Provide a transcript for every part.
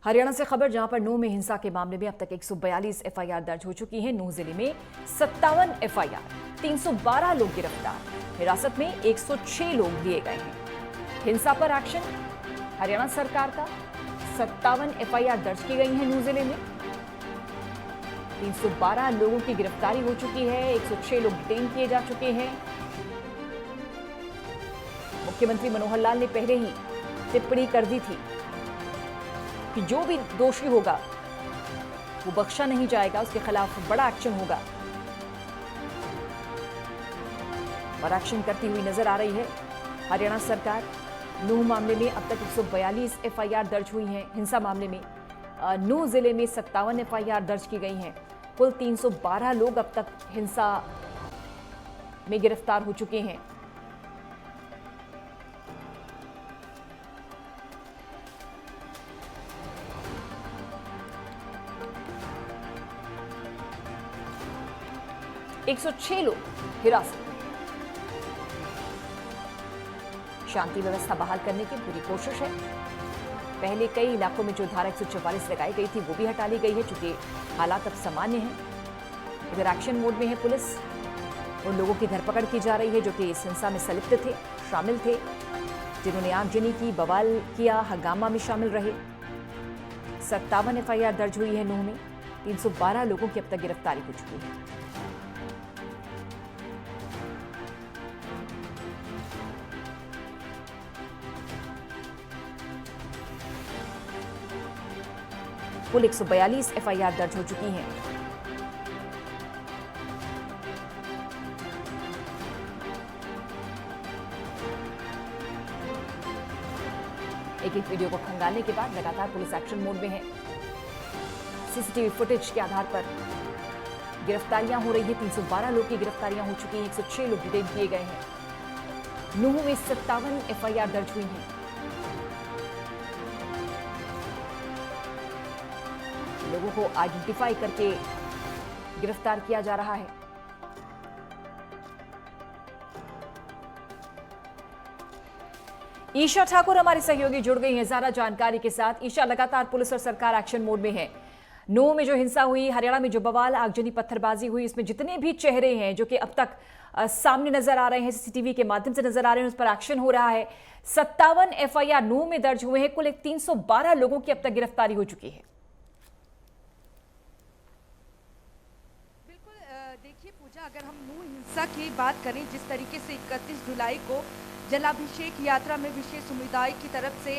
हरियाणा से खबर, जहां पर नूंह में हिंसा के मामले में अब तक 142 एफआईआर दर्ज हो चुकी है। नूंह जिले में 57 एफआईआर, 312 लोग गिरफ्तार, हिरासत में 106 लोग लिए गए हैं। हिंसा पर एक्शन हरियाणा सरकार का। 57 एफआईआर दर्ज की गई हैं नूंह जिले में। 312 लोगों की गिरफ्तारी हो चुकी है, 106 लोग डिटेन किए जा चुके हैं। मुख्यमंत्री मनोहर लाल ने पहले ही टिप्पणी कर दी थी कि जो भी दोषी होगा वो बख्शा नहीं जाएगा, उसके खिलाफ बड़ा एक्शन होगा। और एक्शन करती हुई नजर आ रही है हरियाणा सरकार। नूंह मामले में अब तक 142 एफआईआर दर्ज हुई हैं। हिंसा मामले में नूंह जिले में 57 एफआईआर दर्ज की गई हैं। कुल 312 लोग अब तक हिंसा में गिरफ्तार हो चुके हैं। एक 106 लोग हिरासत में। शांति व्यवस्था बहाल करने की पूरी कोशिश है। पहले कई इलाकों में जो धारा 144 लगाई गई थी वो भी हटा ली गई है, चूंकि हालात अब सामान्य हैं। इधर एक्शन मोड में है पुलिस। उन लोगों की धरपकड़ की जा रही है जो कि इस हिंसा में संलिप्त थे, शामिल थे, जिन्होंने आगजनी की, बवाल किया, हंगामा में शामिल रहे। 57 एफआईआर दर्ज हुई है नूंह में। 312 लोगों की अब तक गिरफ्तारी हो चुकी है। कुल 142 एफआईआर दर्ज हो चुकी हैं। एक एक वीडियो को खंगालने के बाद लगातार पुलिस एक्शन मोड में है। सीसीटीवी फुटेज के आधार पर गिरफ्तारियां हो रही है। 312 लोग की गिरफ्तारियां हो चुकी हैं, 106 लोग डिटेन किए गए हैं। नूंह में 57 एफआईआर दर्ज हुई हैं। लोगों को आइडेंटिफाई करके गिरफ्तार किया जा रहा है। ईशा ठाकुर हमारी सहयोगी जुड़ गई हैं ज्यादा जानकारी के साथ। ईशा, लगातार पुलिस और सरकार एक्शन मोड में है। नूंह में जो हिंसा हुई, हरियाणा में जो बवाल, आगजनी, पत्थरबाजी हुई, इसमें जितने भी चेहरे हैं जो कि अब तक सामने नजर आ रहे हैं, सीसीटीवी के माध्यम से नजर आ रहे हैं, उस पर एक्शन हो रहा है। 57 एफआईआर नूंह में दर्ज हुए हैं। कुल 312 लोगों की अब तक गिरफ्तारी हो चुकी है। देखिए पूजा, अगर हम नूंह हिंसा की बात करें, जिस तरीके से 31 जुलाई को जलाभिषेक यात्रा में विशेष समुदाय की तरफ से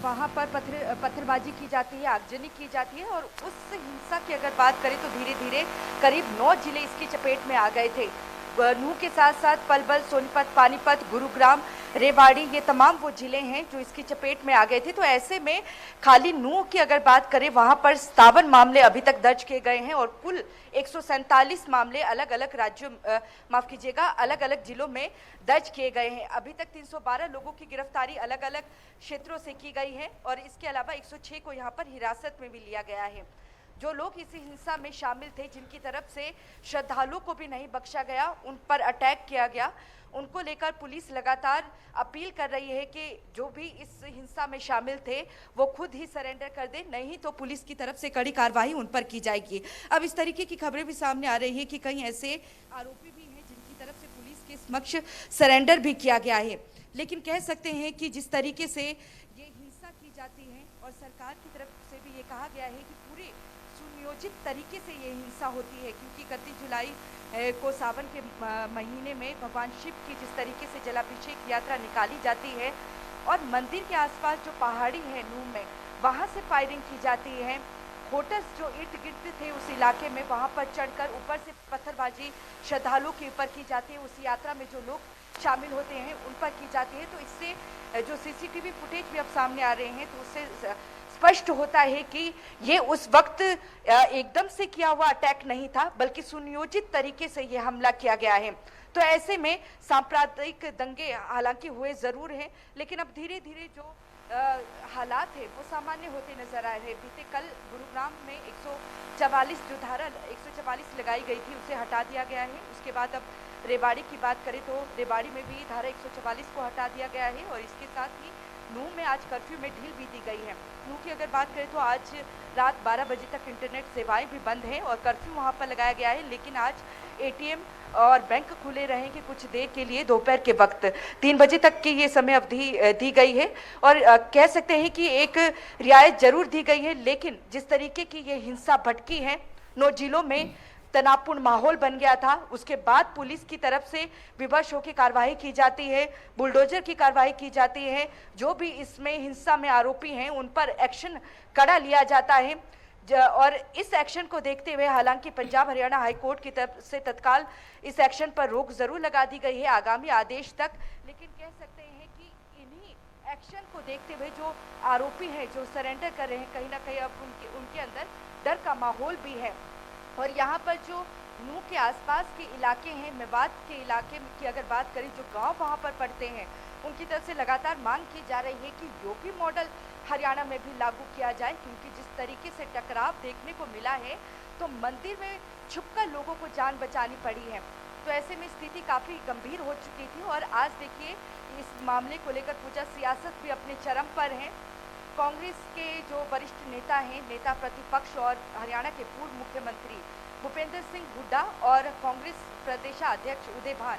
वहां पर पत्थरबाजी की जाती है, आगजनी की जाती है, और उस हिंसा की अगर बात करें तो धीरे धीरे करीब 9 जिले इसकी चपेट में आ गए थे। नूंह के साथ साथ पलवल, सोनीपत, पानीपत, गुरुग्राम, रेवाड़ी, ये तमाम वो जिले हैं जो इसकी चपेट में आ गए थे। तो ऐसे में खाली नूंह की अगर बात करें, वहां पर 57 मामले अभी तक दर्ज किए गए हैं और कुल 147 मामले अलग अलग राज्यों, माफ कीजिएगा, अलग अलग जिलों में दर्ज किए गए हैं। अभी तक 312 लोगों की गिरफ्तारी अलग अलग क्षेत्रों से की गई है और इसके अलावा 106 को यहाँ पर हिरासत में भी लिया गया है। जो लोग इस हिंसा में शामिल थे, जिनकी तरफ से श्रद्धालुओं को भी नहीं बख्शा गया, उन पर अटैक किया गया, उनको लेकर पुलिस लगातार अपील कर रही है कि जो भी इस हिंसा में शामिल थे वो खुद ही सरेंडर कर दें, नहीं तो पुलिस की तरफ से कड़ी कार्रवाई उन पर की जाएगी। अब इस तरीके की खबरें भी सामने आ रही है कि कई ऐसे आरोपी भी हैं जिनकी तरफ से पुलिस के समक्ष सरेंडर भी किया गया है। लेकिन कह सकते हैं कि जिस तरीके से ये हिंसा की जाती है और सरकार की तरफ से भी ये कहा गया है कि पूरे सुनियोजित तरीके से ये हिंसा होती है, क्योंकि 31 जुलाई को सावन के महीने में भगवान शिव की जिस तरीके से जलाभिषेक यात्रा निकाली जाती है और मंदिर के आसपास जो पहाड़ी है नूंह में, वहाँ से फायरिंग की जाती है। होटल्स जो इर्द गिर्द थे उस इलाके में, वहाँ पर चढ़कर ऊपर से पत्थरबाजी श्रद्धालुओं के ऊपर की जाती है। उस यात्रा में जो लोग शामिल होते हैं उन पर की जाती है। तो इससे जो सीसीटीवी फुटेज भी अब सामने आ रहे हैं तो उससे स्पष्ट होता है कि ये उस वक्त एकदम से किया हुआ अटैक नहीं था, बल्कि सुनियोजित तरीके से ये हमला किया गया है। तो ऐसे में सांप्रदायिक दंगे हालांकि हुए जरूर हैं, लेकिन अब धीरे धीरे जो हालात है वो सामान्य होते नजर आ रहे हैं। बीते कल गुरुग्राम में 144 जो धारा 144 लगाई गई थी उसे हटा दिया गया है। उसके बाद अब रेवाड़ी की बात करें तो रेवाड़ी में भी धारा 144 को हटा दिया गया है और इसके साथ ही नूह में आज कर्फ्यू में ढील भी दी गई है। नूह की अगर बात करें तो आज रात 12 बजे तक इंटरनेट सेवाएं भी बंद हैं और कर्फ्यू वहां पर लगाया गया है, लेकिन आज एटीएम और बैंक खुले रहेंगे कुछ देर के लिए। दोपहर के वक्त 3 बजे तक की ये समय अवधि दी गई है और कह सकते हैं कि एक रियायत जरूर दी गई है, लेकिन जिस तरीके की ये हिंसा भड़की है, 9 जिलों में तनावपूर्ण माहौल बन गया था। उसके बाद पुलिस की तरफ से विवश होकर कार्रवाई की जाती है, बुलडोजर की कार्रवाई की जाती है। जो भी इसमें हिंसा में आरोपी हैं उन पर एक्शन कड़ा लिया जाता है और इस एक्शन को देखते हुए हालांकि पंजाब हरियाणा हाई कोर्ट की तरफ से तत्काल इस एक्शन पर रोक जरूर लगा दी गई है आगामी आदेश तक, लेकिन कह सकते हैं कि इन्हीं एक्शन को देखते हुए जो आरोपी हैं, जो सरेंडर कर रहे हैं, कहीं ना कहीं अब उनके अंदर डर का माहौल भी है। और यहाँ पर जो नूह के आसपास के इलाके हैं, मेवात के इलाके की अगर बात करें, जो गांव वहाँ पर पड़ते हैं, उनकी तरफ से लगातार मांग की जा रही है कि यूपी मॉडल हरियाणा में भी लागू किया जाए, क्योंकि जिस तरीके से टकराव देखने को मिला है तो मंदिर में छुपकर लोगों को जान बचानी पड़ी है। तो ऐसे में स्थिति काफ़ी गंभीर हो चुकी थी और आज देखिए इस मामले को लेकर पूजा सियासत भी अपने चरम पर है। कांग्रेस के जो वरिष्ठ नेता हैं, नेता प्रतिपक्ष और हरियाणा के पूर्व मुख्यमंत्री भूपेंद्र सिंह हुड्डा और कांग्रेस प्रदेशाध्यक्ष उदय भान,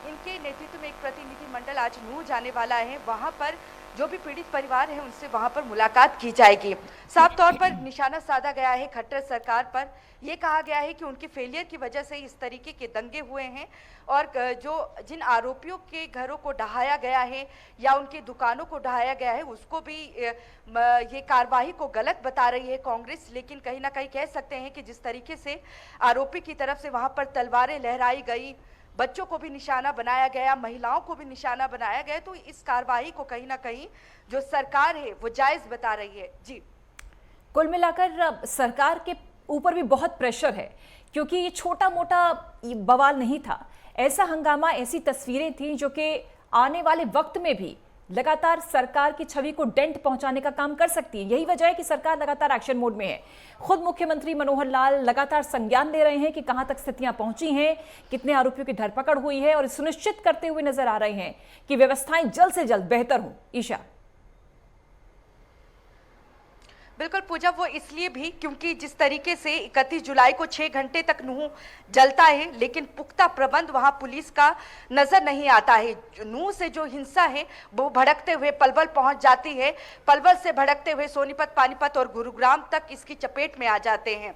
इनके नेतृत्व में एक प्रतिनिधि मंडल आज नूह जाने वाला है। वहां पर जो भी पीड़ित परिवार है उनसे वहां पर मुलाकात की जाएगी। साफ तौर पर निशाना साधा गया है खट्टर सरकार पर। यह कहा गया है कि उनके फेलियर की वजह से इस तरीके के दंगे हुए हैं और जो जिन आरोपियों के घरों को ढहाया गया है या उनकी दुकानों को ढहाया गया है, उसको भी ये कार्रवाई को गलत बता रही है कांग्रेस। लेकिन कहीं ना कहीं कह सकते हैं कि जिस तरीके से आरोपी की तरफ से वहां पर तलवारें लहराई गई, बच्चों को भी निशाना बनाया गया, महिलाओं को भी निशाना बनाया गया, तो इस कार्रवाई को कहीं ना कहीं जो सरकार है वो जायज बता रही है। जी, कुल मिलाकर सरकार के ऊपर भी बहुत प्रेशर है, क्योंकि ये छोटा मोटा बवाल नहीं था। ऐसा हंगामा, ऐसी तस्वीरें थी जो कि आने वाले वक्त में भी लगातार सरकार की छवि को डेंट पहुंचाने का काम कर सकती है। यही वजह है कि सरकार लगातार एक्शन मोड में है। खुद मुख्यमंत्री मनोहर लाल लगातार संज्ञान ले रहे हैं कि कहां तक स्थितियां पहुंची हैं, कितने आरोपियों की धरपकड़ हुई है और सुनिश्चित करते हुए नजर आ रहे हैं कि व्यवस्थाएं जल्द से जल्द बेहतर हों। ईशा, बिल्कुल पूजा, वो इसलिए भी क्योंकि जिस तरीके से 31 जुलाई को 6 घंटे तक नूह जलता है, लेकिन पुख्ता प्रबंध वहां पुलिस का नजर नहीं आता है। नूह से जो हिंसा है वो भड़कते हुए पलवल पहुंच जाती है, पलवल से भड़कते हुए सोनीपत, पानीपत और गुरुग्राम तक इसकी चपेट में आ जाते हैं।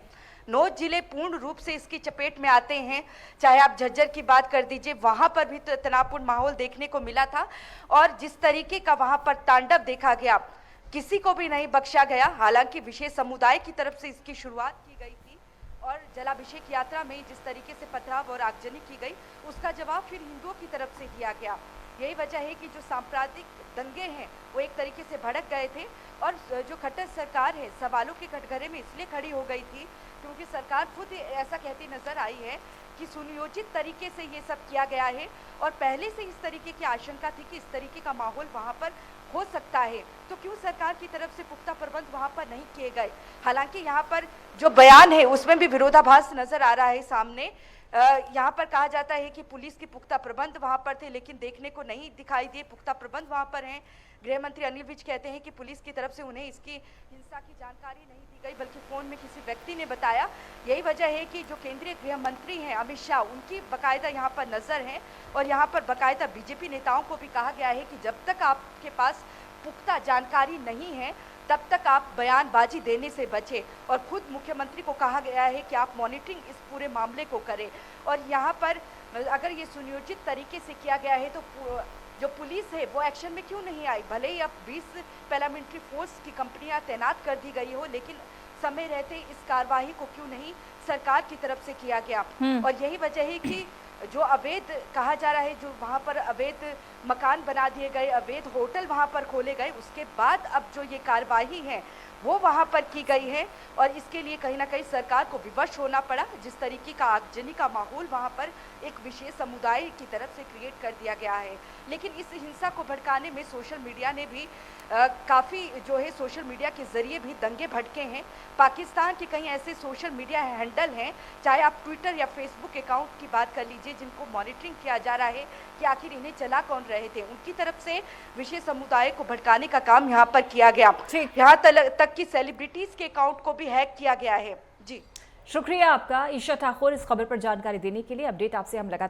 9 जिले पूर्ण रूप से इसकी चपेट में आते हैं। चाहे आप झज्जर की बात कर दीजिए, वहां पर भी तो तनावपूर्ण माहौल देखने को मिला था और जिस तरीके का वहां पर तांडव देखा गया, किसी को भी नहीं बख्शा गया। हालांकि विशेष समुदाय की तरफ से इसकी शुरुआत की गई थी और जलाभिषेक यात्रा में जिस तरीके से पथराव और आगजनी की गई, उसका जवाब फिर हिंदुओं की तरफ से दिया गया। यही वजह है कि जो सांप्रदायिक दंगे हैं वो एक तरीके से भड़क गए थे और जो खट्टर सरकार है सवालों के कटघरे में इसलिए खड़ी हो गई थी क्योंकि सरकार खुद ऐसा कहती नजर आई है कि सुनियोजित तरीके से ये सब किया गया है और पहले से इस तरीके की आशंका थी कि इस तरीके का माहौल वहां पर हो सकता है, तो क्यों सरकार की तरफ से पुख्ता प्रबंध वहां पर नहीं किए गए। हालांकि यहाँ पर जो बयान है उसमें भी विरोधाभास नजर आ रहा है सामने। यहाँ पर कहा जाता है कि पुलिस की पुख्ता प्रबंध वहां पर थे, लेकिन देखने को नहीं दिखाई दिए पुख्ता प्रबंध वहां पर हैं। गृह मंत्री अनिल विज कहते हैं कि पुलिस की तरफ से उन्हें इसकी हिंसा की जानकारी नहीं दी गई, बल्कि फोन में किसी व्यक्ति ने बताया। यही वजह है कि जो केंद्रीय गृह मंत्री हैं अमित शाह, उनकी बाकायदा यहाँ पर नजर है और यहाँ पर बाकायदा बीजेपी नेताओं को भी कहा गया है कि जब तक आपके पास पुख्ता जानकारी नहीं है तब तक आप बयानबाजी देने से बचें। और खुद मुख्यमंत्री को कहा गया है कि आप मॉनिटरिंग इस पूरे मामले को करें और यहाँ पर अगर ये सुनियोजित तरीके से किया गया है तो जो पुलिस है वो एक्शन में क्यों नहीं आई। भले ही अब 20 पैरामिलिट्री फोर्स की कंपनियां तैनात कर दी गई हो, लेकिन समय रहते इस कार्रवाई को क्यों नहीं सरकार की तरफ से किया गया। और यही वजह है कि जो अवैध कहा जा रहा है, जो वहाँ पर अवैध मकान बना दिए गए, अवैध होटल वहाँ पर खोले गए, उसके बाद अब जो ये कार्रवाई है वो वहाँ पर की गई है और इसके लिए कहीं ना कहीं सरकार को विवश होना पड़ा। जिस तरीके का आगजनी का माहौल वहाँ पर एक विशेष समुदाय की तरफ से क्रिएट कर दिया गया है। लेकिन इस हिंसा को भड़काने में सोशल मीडिया ने भी काफ़ी जो है सोशल मीडिया के ज़रिए भी दंगे भड़के हैं। पाकिस्तान के कई ऐसे सोशल मीडिया हैंडल हैं, चाहे आप ट्विटर या फेसबुक अकाउंट की बात कर लीजिए, जिनको मॉनिटरिंग किया जा रहा है कि आखिर इन्हें चला कौन रहे थे। उनकी तरफ से विशेष समुदाय को भड़काने का काम यहाँ पर किया गया। यहाँ तक कि सेलिब्रिटीज़ के अकाउंट को भी हैक किया गया है। जी शुक्रिया आपका ईशा ठाकुर इस खबर पर जानकारी देने के लिए। अपडेट आपसे हम लगातार